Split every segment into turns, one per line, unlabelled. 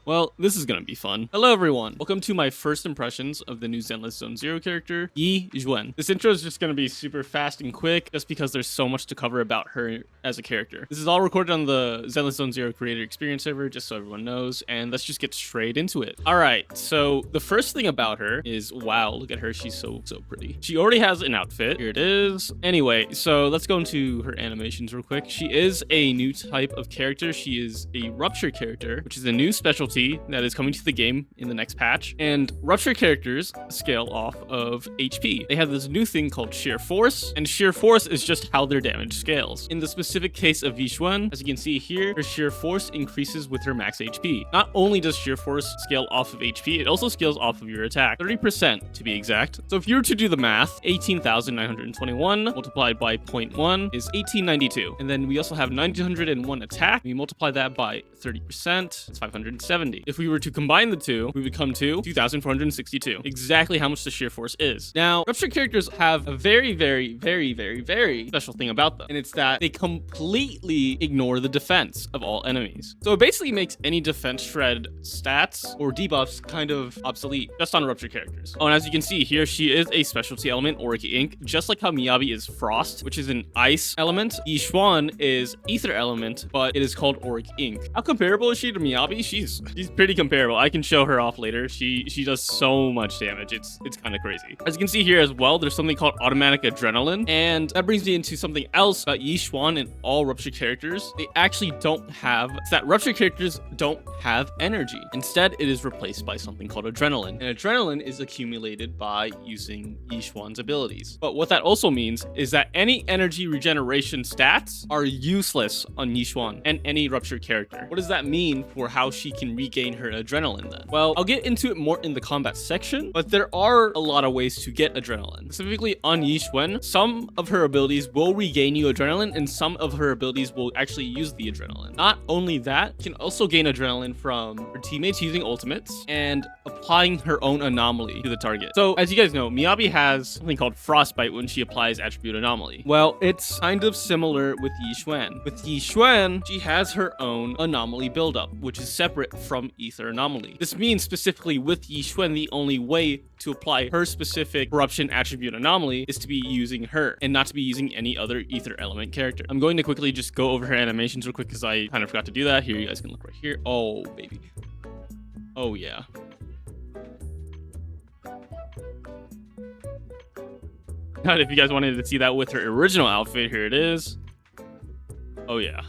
Well, this is gonna be fun. Hello everyone, welcome to my first impressions of the new Zenless Zone Zero character, Xuan. This intro is just gonna be super fast and quick, just because there's so much to cover about her as a character. This is all recorded on the Zenless Zone Zero creator experience server, just so everyone knows, and let's just get straight into it. Alright, so the first thing about her is, wow, look at her, she's so pretty. She already has an outfit, here it is. Anyway, so let's go into her animations real quick. She is a new type of character. She is a Rupture character, which is a new specialty that is coming to the game in the next patch. And Rupture characters scale off of HP. They have this new thing called Sheer Force, and Sheer Force is just how their damage scales. In the specific case of Xuan, as you can see here, her Sheer Force increases with her max HP. Not only does Sheer Force scale off of HP, it also scales off of your attack, 30% to be exact. So if you were to do the math, 18,921 multiplied by 0.1 is 1892. And then we also have 901 attack. We multiply that by 30%, it's 570. If we were to combine the two, we would come to 2,462. Exactly how much the sheer force is. Now, Rupture characters have a very special thing about them, and it's that they completely ignore the defense of all enemies. So it basically makes any defense shred stats or debuffs kind of obsolete, just on Rupture characters. Oh, and as you can see here, she is a specialty element, Auric Ink, just like how Miyabi is Frost, which is an ice element. Xuan is Ether element, but it is called Auric Ink. How comparable is she to Miyabi? She's pretty comparable. I can show her off later. She does so much damage. It's kind of crazy. As you can see here as well, there's something called automatic adrenaline, and that brings me into something else about Xuan and all Rupture characters. They actually don't have, it's that Rupture characters don't have energy. Instead, it is replaced by something called adrenaline, and adrenaline is accumulated by using Xuan's abilities. But what that also means is that any energy regeneration stats are useless on Xuan and any Rupture character. What does that mean for how she can regain her adrenaline then? Well, I'll get into it more in the combat section, but there are a lot of ways to get adrenaline. Specifically on Xuan, some of her abilities will regain you adrenaline, and some of her abilities will actually use the adrenaline. Not only that, you can also gain adrenaline from her teammates using ultimates and applying her own anomaly to the target. So as you guys know, Miyabi has something called Frostbite when she applies attribute anomaly. Well, it's kind of similar with Xuan. With Xuan, she has her own anomaly buildup, which is separate from Ether anomaly. This means specifically with Xuan, the only way to apply her specific corruption attribute anomaly is to be using her and not to be using any other Ether element character. I'm going to quickly just go over her animations real quick because I kind of forgot to do that. Here, you guys can look right here. Oh, baby. Oh, yeah. God, if you guys wanted to see that with her original outfit, here it is. Oh, yeah.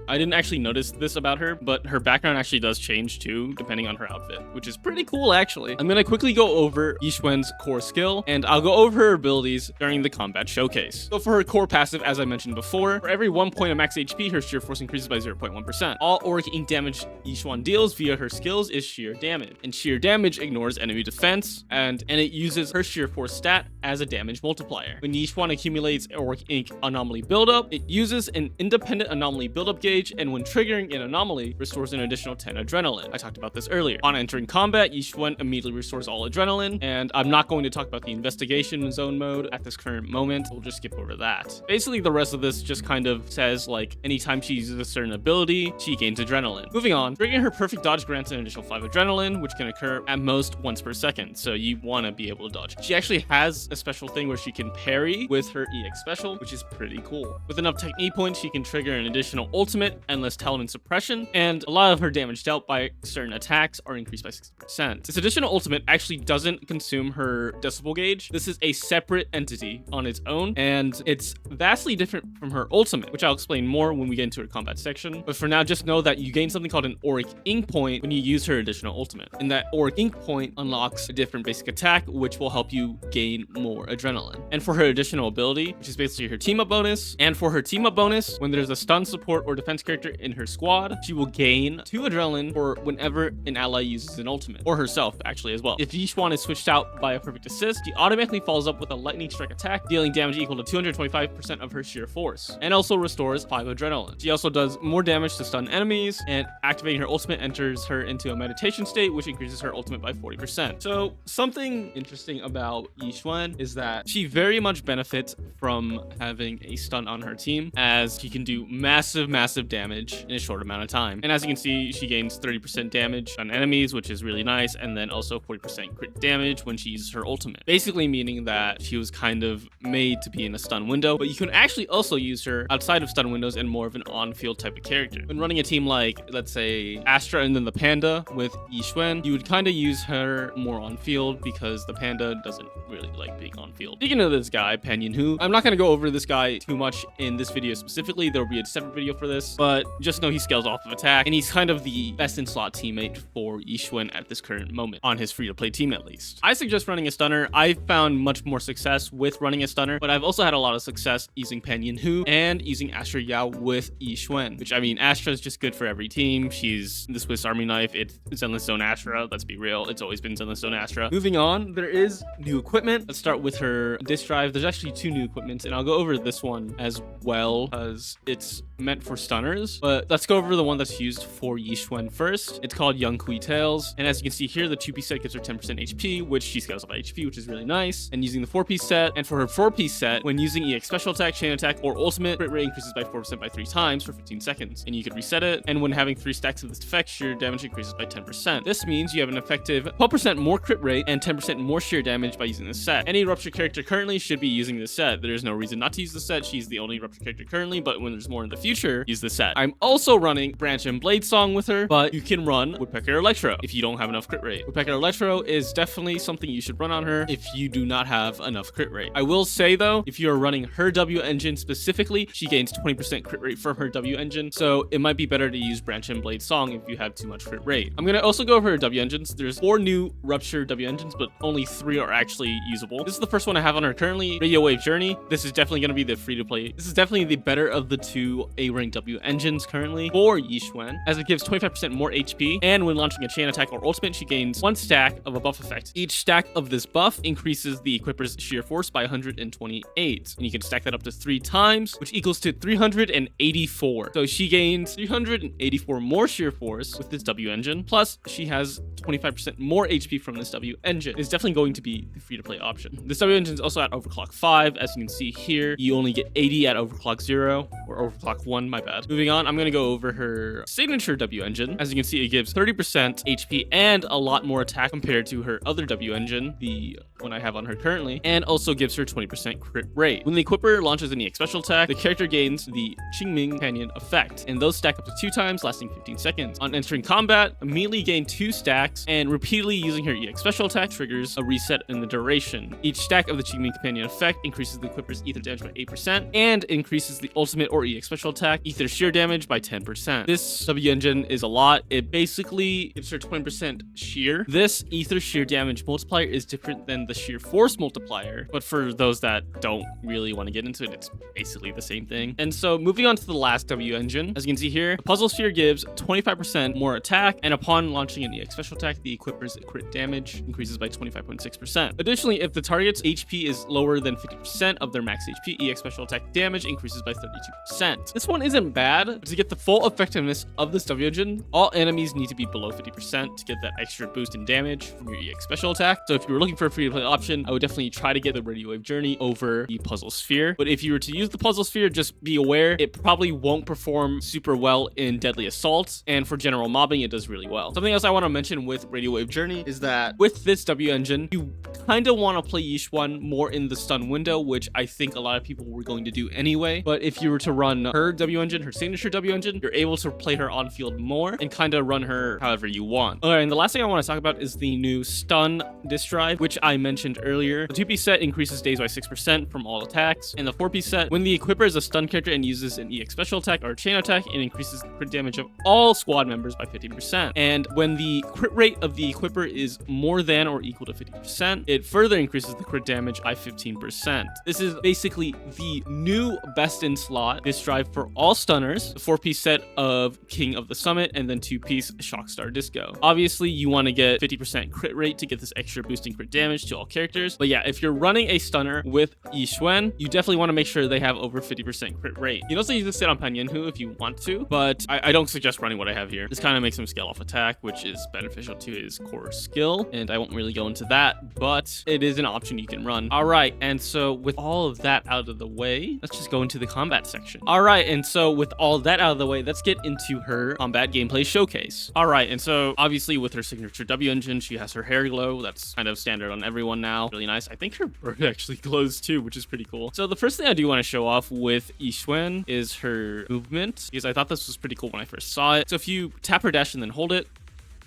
I didn't actually notice this about her, but her background actually does change too, depending on her outfit, which is pretty cool actually. I'm gonna quickly go over Xuan's core skill, and I'll go over her abilities during the combat showcase. So for her core passive, as I mentioned before, for every 1 point of max HP, her sheer force increases by 0.1%. All Auric Ink damage Xuan deals via her skills is sheer damage, and sheer damage ignores enemy defense, and it uses her sheer force stat as a damage multiplier. When Xuan accumulates Auric Ink anomaly buildup, it uses an independent anomaly buildup gauge, and when triggering an anomaly, restores an additional 10 adrenaline. I talked about this earlier. On entering combat, Xuan immediately restores all adrenaline, and I'm not going to talk about the investigation zone mode at this current moment. We'll just skip over that. Basically, the rest of this just kind of says, like, anytime she uses a certain ability, she gains adrenaline. Moving on, triggering her perfect dodge grants an additional 5 adrenaline, which can occur at most once per second, so you want to be able to dodge. She actually has a special thing where she can parry with her EX special, which is pretty cool. With enough technique points, she can trigger an additional ultimate, Endless Talon Suppression, and a lot of her damage dealt by certain attacks are increased by 60%. This additional ultimate actually doesn't consume her decibel gauge. This is a separate entity on its own, and it's vastly different from her ultimate, which I'll explain more when we get into her combat section. But for now, just know that you gain something called an Auric Ink point when you use her additional ultimate, and that Auric Ink point unlocks a different basic attack, which will help you gain more adrenaline. And for her additional ability, which is basically her team up bonus, and for her team up bonus, when there's a stun support or defense defense character in her squad, she will gain 2 adrenaline for whenever an ally uses an ultimate, or herself actually as well. If Xuan is switched out by a perfect assist, she automatically follows up with a lightning strike attack, dealing damage equal to 225% of her sheer force, and also restores 5 adrenaline. She also does more damage to stun enemies, and activating her ultimate enters her into a meditation state, which increases her ultimate by 40%. So something interesting about Xuan is that she very much benefits from having a stun on her team, as she can do massive damage in a short amount of time. And as you can see, she gains 30% damage on enemies, which is really nice, and then also 40% crit damage when she uses her ultimate. Basically meaning that she was kind of made to be in a stun window, but you can actually also use her outside of stun windows and more of an on-field type of character. When running a team like, let's say, Astra and then the Panda with Xuan, you would kind of use her more on-field because the Panda doesn't really like being on-field. Speaking of this guy, Hu, I'm not going to go over this guy too much in this video specifically. There will be a separate video for this, but just know he scales off of attack, and he's kind of the best in slot teammate for Xuan at this current moment, on his free-to-play team at least. I suggest running a stunner. I've found much more success with running a stunner, but I've also had a lot of success using Hu and using Astra Yao with Xuan, which, I mean, Astra is just good for every team. She's the Swiss Army knife. It's Zenless Zone Astra. Let's be real. It's always been Zenless Zone Astra. Moving on, there is new equipment. Let's start with her disc drive. There's actually 2 new equipments, and I'll go over this one as well as it's meant for stunners, but let's go over the one that's used for Xuan first. It's called Young Kui Tails, and as you can see here, the 2-piece set gives her 10% HP, which she scales up by HP, which is really nice. And using the 4-piece set, and for her 4-piece set, when using EX special attack, chain attack, or ultimate, crit rate increases by 4% by 3 times for 15 seconds, and you could reset it. And when having 3 stacks of this effect, sheer damage increases by 10%. This means you have an effective 12% more crit rate and 10% more sheer damage by using this set. Any Rupture character currently should be using this set. There's no reason not to use the set. She's the only Rupture character currently, but when there's more in the future, use the set. I'm also running Branch and Blade Song with her, but you can run Woodpecker Electro if you don't have enough crit rate. Woodpecker Electro is definitely something you should run on her if you do not have enough crit rate. I will say though, if you're running her W engine specifically, she gains 20% crit rate from her W engine, so it might be better to use Branch and Blade Song if you have too much crit rate. I'm gonna also go over her W engines. There's 4 new Rupture W engines, but only 3 are actually usable. This is the first one I have on her currently, Radio Wave Journey. This is definitely gonna be the free-to-play. This is definitely the better of the 2 A-rank W engines currently for Xuan, as it gives 25% more HP, and when launching a chain attack or ultimate, she gains 1 stack of a buff effect. Each stack of this buff increases the equipper's sheer force by 128, and you can stack that up to 3 times, which equals to 384. So she gains 384 more sheer force with this W engine, plus she has 25% more HP from this W engine. It's definitely going to be the free-to-play option. This W engine is also at overclock 5. As you can see here, you only get 80 at overclock 0, or overclock 1, my bad. Moving on, I'm gonna go over her signature W engine. As you can see, it gives 30% HP and a lot more attack compared to her other W engine, the one I have on her currently, and also gives her 20% crit rate. When the equipper launches an EX special attack, the character gains the Qingming Companion effect, and those stack up to 2 times, lasting 15 seconds. On entering combat, immediately gain 2 stacks, and repeatedly using her EX special attack triggers a reset in the duration. Each stack of the Qingming Companion effect increases the equipper's ether damage by 8%, and increases the ultimate or EX special attack ether sheer damage by 10%. This W engine is a lot. It basically gives her 20% sheer. This ether sheer damage multiplier is different than the sheer force multiplier, but for those that don't really want to get into it, it's basically the same thing. And so moving on to the last W engine, as you can see here, the Puzzle Sphere gives 25% more attack, and upon launching an EX special attack, the equipper's crit damage increases by 25.6%. Additionally, if the target's HP is lower than 50% of their max HP, EX special attack damage increases by 32%. This one isn't bad, but to get the full effectiveness of this W engine, all enemies need to be below 50% to get that extra boost in damage from your EX special attack. So if you were looking for a free-to-play option, I would definitely try to get the Radio Wave Journey over the Puzzle Sphere. But if you were to use the Puzzle Sphere, just be aware it probably won't perform super well in Deadly Assault, and for general mobbing, it does really well. Something else I want to mention with Radio Wave Journey is that with this W engine, you kind of want to play Xuan more in the stun window, which I think a lot of people were going to do anyway. But if you were to run her W engine, her signature W engine, you're able to play her on field more and kind of run her however you want. All right, and the last thing I want to talk about is the new stun disc drive, which I mentioned earlier. The 2-piece set increases days by 6% from all attacks, and the 4-piece set, when the equipper is a stun character and uses an EX special attack or a chain attack, it increases the crit damage of all squad members by 50%. And when the crit rate of the equipper is more than or equal to 50%, it further increases the crit damage by 15%. This is basically the new best in slot disc drive for all stun stunners, a 4-piece set of King of the Summit, and then 2-piece Shockstar Disco. Obviously, you want to get 50% crit rate to get this extra boosting crit damage to all characters. But yeah, if you're running a stunner with Xuan, you definitely want to make sure they have over 50% crit rate. You can also use this set on Pan Yin-Hu if you want to, but I don't suggest running what I have here. This kind of makes him scale off attack, which is beneficial to his core skill, and I won't really go into that, but it is an option you can run. All right, and so with all of that out of the way, let's just go into the combat section. All right, and so with all that out of the way, let's get into her combat gameplay showcase. All right, and so obviously with her signature W engine, she has her hair glow. That's kind of standard on everyone now. Really nice. I think her bird actually glows too, which is pretty cool. So the first thing I do want to show off with Xuan is her movement, because I thought this was pretty cool when I first saw it. So if you tap her dash and then hold it,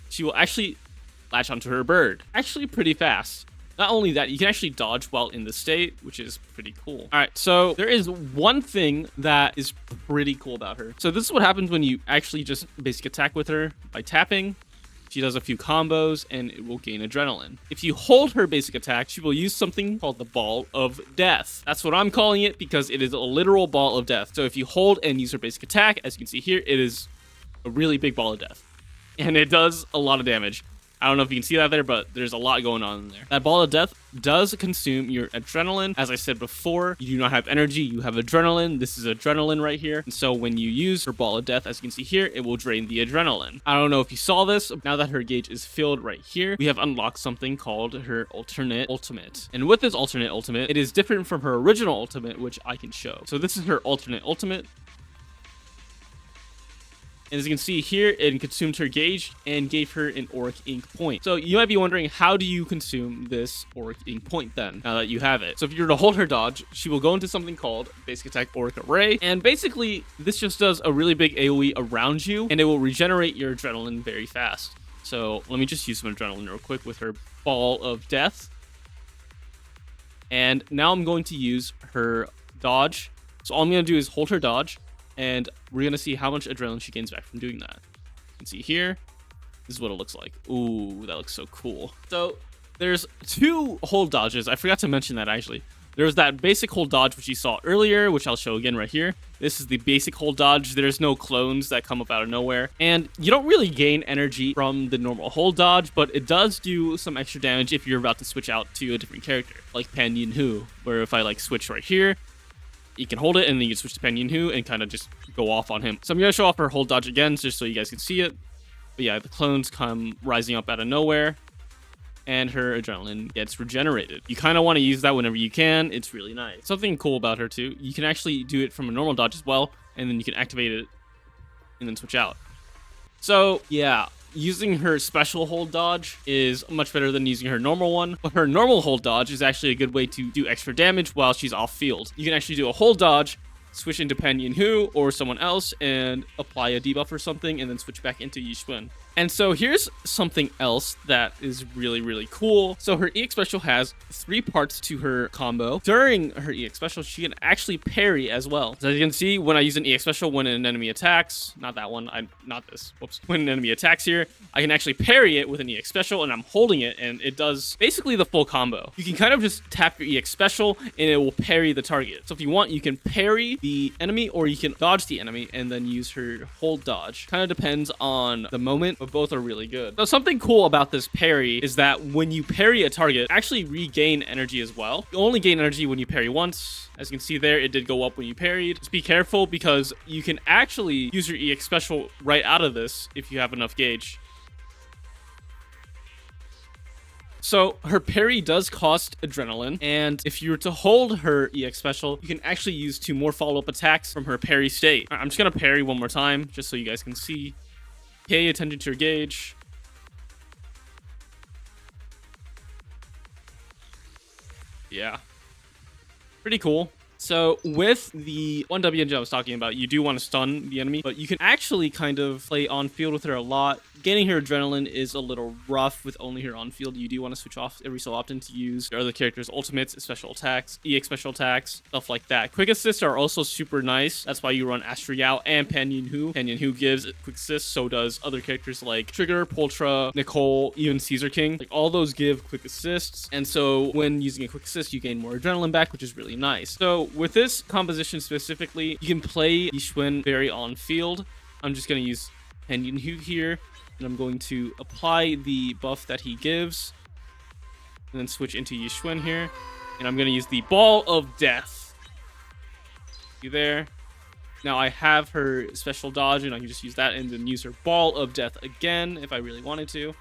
she will actually latch onto her bird. Actually pretty fast. Not only that, you can actually dodge while in the state, which is pretty cool. All right, so there is one thing that is pretty cool about her. So this is what happens when you actually just basic attack with her by tapping. She does a few combos and it will gain adrenaline. If you hold her basic attack, she will use something called the Ball of Death. That's what I'm calling it because it is a literal ball of death. So if you hold and use her basic attack, as you can see here, it is a really big ball of death. And it does a lot of damage. I don't know if you can see that there, but there's a lot going on in there. That ball of death does consume your adrenaline. As I said before, you do not have energy, you have adrenaline. This is adrenaline right here. And so when you use her ball of death, as you can see here, it will drain the adrenaline. I don't know if you saw this. Now that her gauge is filled right here, we have unlocked something called her alternate ultimate. And with this alternate ultimate, it is different from her original ultimate, which I can show. So this is her alternate ultimate. And as you can see here, it consumed her gauge and gave her an Auric Ink point. So you might be wondering, how do you consume this Auric Ink point then, now that you have it? So if you were to hold her dodge, she will go into something called Basic Attack Auric Array. And basically, this just does a really big AoE around you, and it will regenerate your adrenaline very fast. So let me just use some adrenaline real quick with her Ball of Death. And now I'm going to use her dodge. So all I'm going to do is hold her dodge, and we're going to see how much adrenaline she gains back from doing that. You can see here, this is what it looks like. Ooh, that looks so cool. So there's 2 hold dodges. I forgot to mention that actually. There's that basic hold dodge, which you saw earlier, which I'll show again right here. This is the basic hold dodge. There's no clones that come up out of nowhere. And you don't really gain energy from the normal hold dodge, but it does do some extra damage if you're about to switch out to a different character, like Pan Yin-Hu, where if I like switch right here, you can hold it and then you can switch to Pan Yin-Hu and kind of just go off on him. So I'm going to show off her hold dodge again just so you guys can see it. But yeah, the clones come rising up out of nowhere and her adrenaline gets regenerated. You kind of want to use that whenever you can. It's really nice. Something cool about her too, you can actually do it from a normal dodge as well, and then you can activate it and then switch out. So yeah, using her special hold dodge is much better than using her normal one, but her normal hold dodge is actually a good way to do extra damage while she's off field. You can actually do a hold dodge, switch into Pan Yin-Hu or someone else and apply a debuff or something, and then switch back into Xuan. And so here's something else that is really, really cool. So her EX Special has 3 parts to her combo. During her EX Special, she can actually parry as well. So as you can see, when I use an EX Special, when an enemy attacks, not that one, not this, whoops. When an enemy attacks here, I can actually parry it with an EX Special, and I'm holding it, and it does basically the full combo. You can kind of just tap your EX Special, and it will parry the target. So if you want, you can parry the enemy, or you can dodge the enemy, and then use her hold dodge. Kind of depends on the moment, but both are really good. So something cool about this parry is that when you parry a target, actually regain energy as well. You only gain energy when you parry once. As you can see there, it did go up when you parried. Just be careful because you can actually use your EX Special right out of this if you have enough gauge. So her parry does cost adrenaline, and if you were to hold her EX Special, you can actually use 2 more follow-up attacks from her parry state. I'm just gonna parry one more time just so you guys can see. Pay attention to your gauge. Yeah. Pretty cool. So with the 1W engine I was talking about, you do want to stun the enemy, but you can actually kind of play on field with her a lot. Gaining her adrenaline is a little rough with only her on field. You do want to switch off every so often to use your other characters' ultimates, special attacks, EX special attacks, stuff like that. Quick assists are also super nice. That's why you run Astra Yao and Pan Yin-Hu. Pan Yin-Hu gives quick assists, so does other characters like Trigger, Poltra, Nicole, even Caesar King. Like all those give quick assists. And so when using a quick assist, you gain more adrenaline back, which is really nice. So with this composition specifically, you can play Xuan very on field. I'm just going to use Pan Yin-Hu here, and I'm going to apply the buff that he gives, and then switch into Xuan here, and I'm going to use the Ball of Death. See there? Now I have her special dodge, and I can just use that and then use her Ball of Death again if I really wanted to.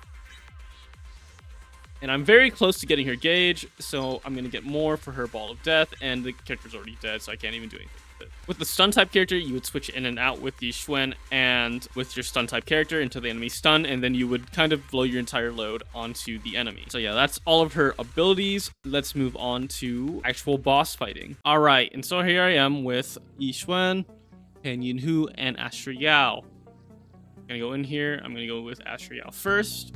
And I'm very close to getting her gauge, so I'm going to get more for her Ball of Death, and the character's already dead, so I can't even do anything with it. With the stun type character, you would switch in and out with the Xuan and with your stun type character until the enemy stun, and then you would kind of blow your entire load onto the enemy. So yeah, that's all of her abilities. Let's move on to actual boss fighting. All right, and so here I am with Xuan, Pan Yin-Hu, and Astra Yao. I'm going to go in here. I'm going to go with Astra Yao first.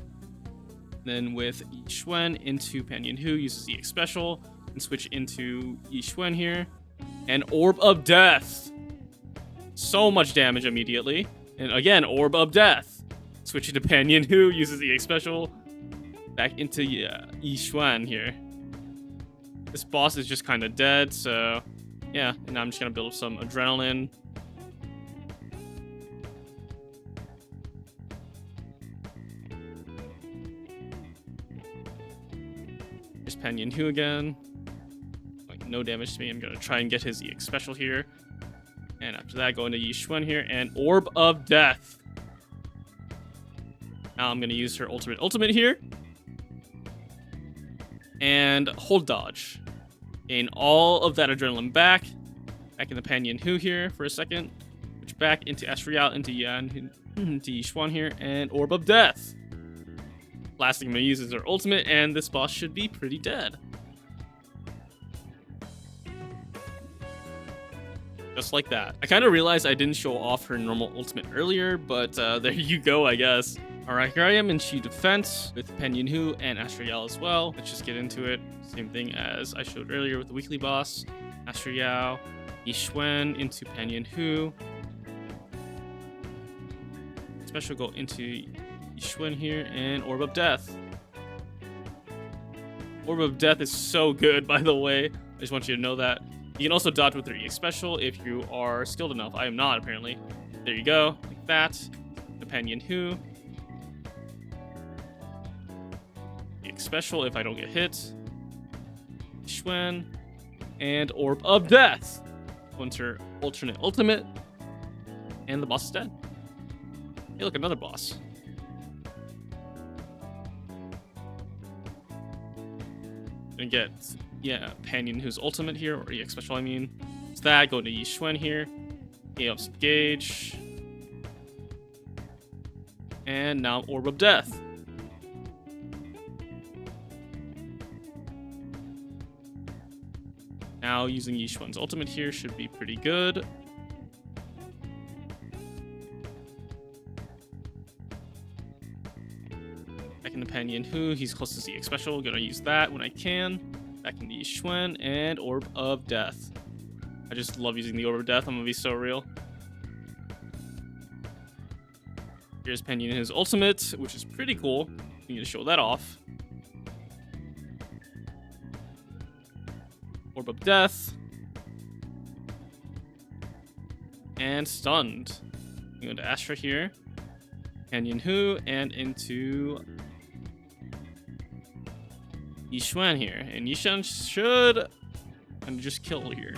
Then with Xuan into Pan Yin-Hu, uses the X special, and switch into Xuan here. And Orb of Death. So much damage immediately. And again, Orb of Death. Switch into Pan Yin-Hu, uses the X special. Back into Xuan here. This boss is just kind of dead, so yeah. And now I'm just going to build some adrenaline. Here's Pan Yin-Hu again. Like, no damage to me. I'm going to try and get his EX special here. And after that, go into Xuan here. And Orb of Death. Now I'm going to use her ultimate here. And hold dodge. Gain all of that adrenaline back. Back into Pan Yin-Hu here for a second. Switch back into Astra Yao, into Xuan here. And Orb of Death. Last thing I'm going to use is her ultimate, and this boss should be pretty dead. Just like that. I kind of realized I didn't show off her normal ultimate earlier, but there you go, I guess. Alright, here I am in Chi Defense with Pan Yin-Hu and Astra Yao as well. Let's just get into it. Same thing as I showed earlier with the weekly boss. Astra Yao, Xuan into Pan Yin-Hu. Special go into Xuan here, and Orb of Death. Orb of Death is so good, by the way. I just want you to know that. You can also dodge with her EX special if you are skilled enough. I am not, apparently. There you go, like that. The Pan Yin-Hu. EX special if I don't get hit. Xuan. And Orb of Death. Once her alternate ultimate. And the boss is dead. Hey, look, another boss. Gonna get, yeah, Pan Yin-Hu's ultimate here, or EX special, I mean. It's that, go to Xuan here. Gain up some gauge. And now Orb of Death. Now using Xuan's ultimate here should be pretty good. Back into Pan Yin-Hu, he's close to the EX special. Gonna use that when I can. Back into Xuan and Orb of Death. I just love using the Orb of Death. I'm gonna be so real. Here's Pan Yin-Hu's ultimate, which is pretty cool. We need to show that off. Orb of Death. And stunned. We go to Astra here. Pan Yin-Hu and into Xuan here. And Xuan should and just kill here.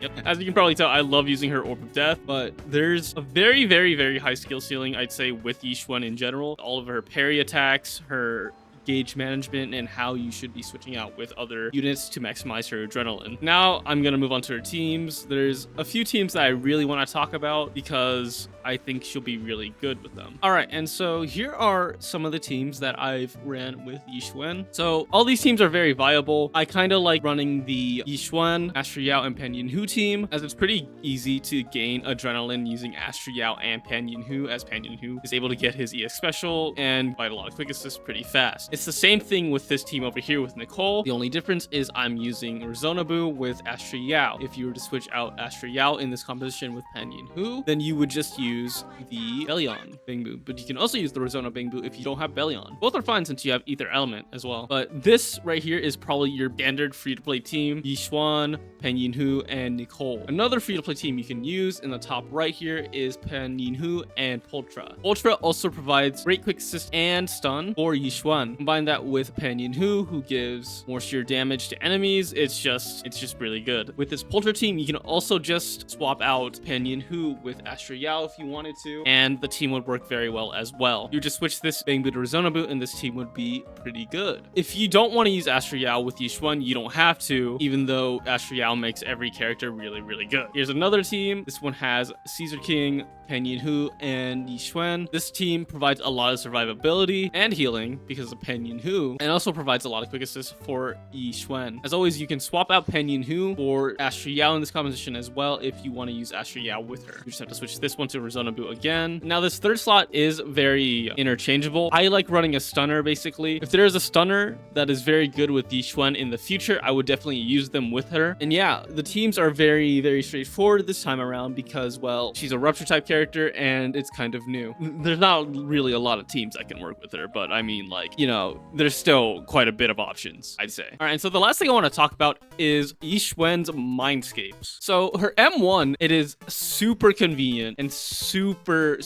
Yep. As you can probably tell, I love using her Orb of Death, but there's a very, very, very high skill ceiling, I'd say, with Xuan in general. All of her parry attacks, her gauge management, and how you should be switching out with other units to maximize her adrenaline. Now I'm gonna move on to her teams. There's a few teams that I really want to talk about because I think she'll be really good with them. All right, and so here are some of the teams that I've ran with Xuan. So all these teams are very viable. I kind of like running the Xuan, Astra Yao, and Pan Yin-Hu team, as it's pretty easy to gain adrenaline using Astra Yao and Pan Yin-Hu, as Pan Yin-Hu is able to get his EX special and fight a lot of quick assist pretty fast. It's the same thing with this team over here with Nicole. The only difference is I'm using Rezonabu with Astra Yao. If you were to switch out Astra Yao in this composition with Pan Yin Hu, then you would just use the Bellion Bingbu. But you can also use the Rezona Bingbu if you don't have Bellion. Both are fine since you have Ether Element as well. But this right here is probably your standard free-to-play team: Xuan, Pan Yin Hu, and Nicole. Another free-to-play team you can use in the top right here is Pan Yin Hu and Poltra. Poltra also provides great quick assist and stun for Xuan. Combine that with Pan Yin Hu, who gives more sheer damage to enemies. It's just really good. With this Poltra team, you can also just swap out Pan Yin Hu with Astra Yao if you wanted to, and the team would work very well as well. You just switch this Bangbu to Rezonabu, and this team would be pretty good. If you don't want to use Astra Yao with Xuan, you don't have to, even though Astra Yao makes every character really good. Here's another team. This one has Caesar King, Pan Yin Hu, and Xuan. This team provides a lot of survivability and healing because of Pan Yin Hu, and also provides a lot of quick assist for Xuan. As always, you can swap out Pan Yin Hu for Astra Yao in this composition as well if you want to use Astra Yao with her. You just have to switch this one to Rezonabu again. Now, this third slot is very interchangeable. I like running a stunner, basically. If there is a stunner that is very good with Xuan in the future, I would definitely use them with her. And yeah, the teams are very straightforward this time around because, well, she's a Rupture type character and it's kind of new. There's not really a lot of teams that can work with her, but I mean, like, you know, there's still quite a bit of options, I'd say. All right, and so the last thing I want to talk about is Xuan's Mindscapes. So her M1, it is super convenient and super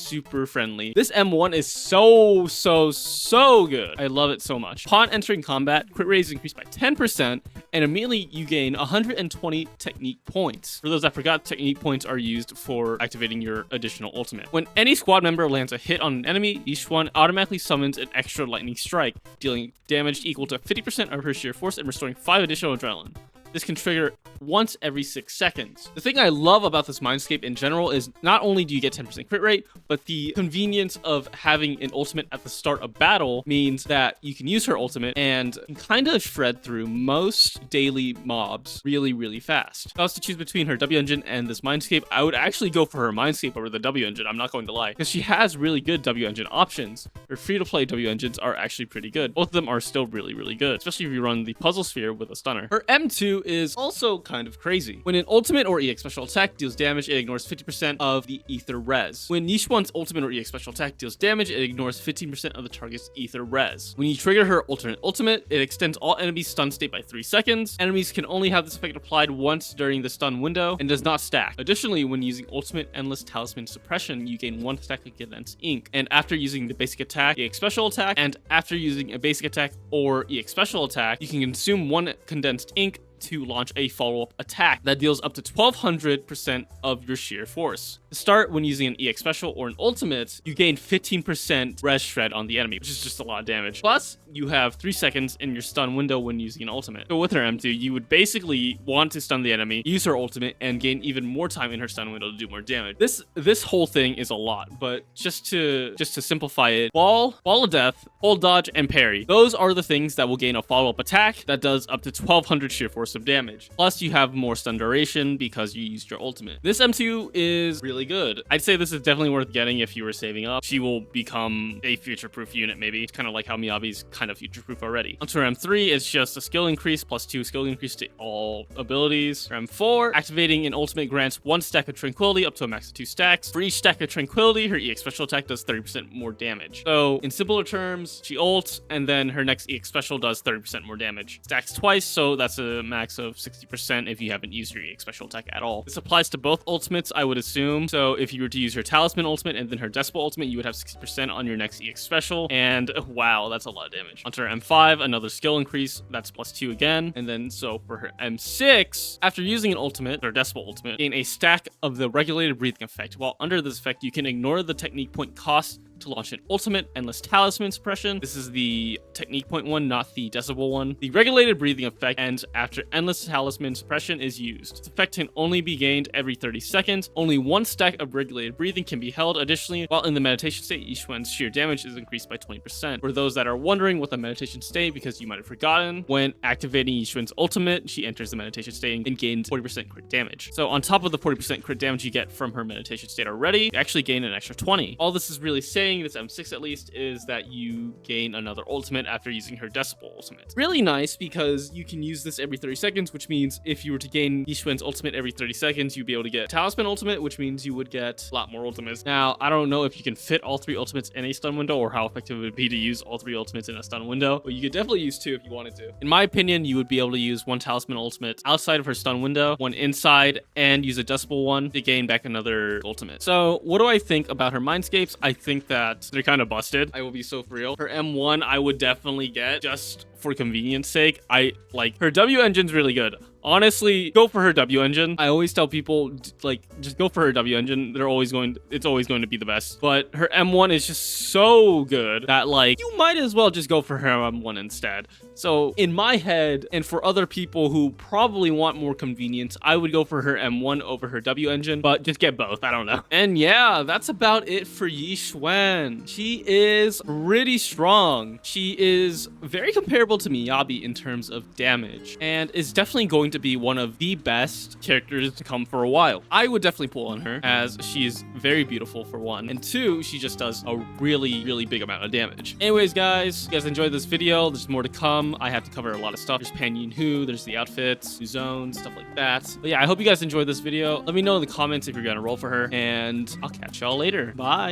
friendly. This M1 is so good. I love it so much. Upon entering combat, crit rate is increased by 10%, and immediately you gain 120 technique points. For those that forgot, technique points are used for activating your additional ultimate. When any squad member lands a hit on an enemy, Xuan automatically summons an extra lightning strike, dealing damage equal to 50% of her sheer force and restoring 5 additional adrenaline. This can trigger once every 6 seconds. The thing I love about this Mindscape in general is not only do you get 10% crit rate, but the convenience of having an ultimate at the start of battle means that you can use her ultimate and kind of shred through most daily mobs really fast. If I was to choose between her W engine and this Mindscape, I would actually go for her Mindscape over the W engine, I'm not going to lie, because she has really good W engine options. Her free-to-play W engines are actually pretty good. Both of them are still really good, especially if you run the puzzle sphere with a stunner. Her M2 is also kind of crazy. When an ultimate or EX special attack deals damage, it ignores 50% of the ether res. When Xuan's ultimate or EX special attack deals damage, it ignores 15% of the target's ether res. When you trigger her alternate ultimate, it extends all enemies' stun state by 3 seconds. Enemies can only have this effect applied once during the stun window and does not stack. Additionally, when using ultimate endless talisman suppression, you gain 1 stack against ink. And after using the basic attack, EX special attack, and after using a basic attack or EX special attack, you can consume 1 condensed ink to launch a follow-up attack that deals up to 1200% of your sheer force. To start, when using an EX special or an ultimate, you gain 15% res shred on the enemy, which is just a lot of damage. Plus, you have 3 seconds in your stun window when using an ultimate. So with her M2, you would basically want to stun the enemy, use her ultimate, and gain even more time in her stun window to do more damage. This whole thing is a lot, but just to simplify it, Wall of Death, Hold Dodge, and Parry. Those are the things that will gain a follow-up attack that does up to 1200 sheer force of damage. Plus, you have more stun duration because you used your ultimate. This M2 is really good. I'd say this is definitely worth getting if you were saving up. She will become a future-proof unit, maybe. It's kind of like how Miyabi's kind of future-proof already. Onto her M3, it's just a skill increase plus 2 skill increase to all abilities. Her M4, activating an ultimate grants 1 stack of Tranquility up to a max of 2 stacks. For each stack of Tranquility, her EX special attack does 30% more damage. So, in simpler terms, she ults, and then her next EX special does 30% more damage. Stacks twice, so that's a max of 60% if you haven't used your EX special attack at all. This applies to both ultimates, I would assume. So if you were to use her Talisman ultimate and then her Despot ultimate, you would have 60% on your next EX special. And wow, that's a lot of damage. Onto her M5, another skill increase. That's plus 2 again. And then so for her M6, after using an ultimate, or Despot ultimate, gain a stack of the regulated breathing effect. While under this effect, you can ignore the technique point cost to launch an ultimate endless talisman suppression. This is the technique point one, not the decibel one. The regulated breathing effect ends after endless talisman suppression is used. This effect can only be gained every 30 seconds. Only 1 stack of regulated breathing can be held. Additionally, while in the meditation state, Xuan's sheer damage is increased by 20%. For those that are wondering what the meditation state, because you might have forgotten, when activating Xuan's ultimate, she enters the meditation state and gains 40% crit damage. So on top of the 40% crit damage you get from her meditation state already, you actually gain an extra 20. All this is really saying thing, this M6 at least, is that you gain another ultimate after using her Decibel ultimate. Really nice because you can use this every 30 seconds, which means if you were to gain Yi Xuan's ultimate every 30 seconds, you'd be able to get Talisman ultimate, which means you would get a lot more ultimates. Now, I don't know if you can fit all 3 ultimates in a stun window or how effective it would be to use all 3 ultimates in a stun window, but you could definitely use 2 if you wanted to. In my opinion, you would be able to use 1 Talisman ultimate outside of her stun window, 1 inside, and use a Decibel one to gain back another ultimate. So what do I think about her Mindscapes? I think that they're kind of busted. I will be so for real. Her M1 I would definitely get just for convenience sake. I like her W engine's really good. Honestly, go for her W engine. I always tell people, like, just go for her W engine. It's always going to be the best. But her M1 is just so good that, like, you might as well just go for her M1 instead. So in my head, and for other people who probably want more convenience, I would go for her M1 over her W engine, but just get both. I don't know. And yeah, that's about it for Yi Xuan. She is pretty strong. She is very comparable to Miyabi in terms of damage, and is definitely going to be one of the best characters to come for a while. I would definitely pull on her, as she is very beautiful for 1, and 2, she just does a really big amount of damage. Anyways, guys, if you guys enjoyed this video, there's more to come. I have to cover a lot of stuff. There's Pan Yin Hu, there's the outfits, new zones, stuff like that. But yeah, I hope you guys enjoyed this video. Let me know in the comments if you're gonna roll for her, and I'll catch y'all later. Bye.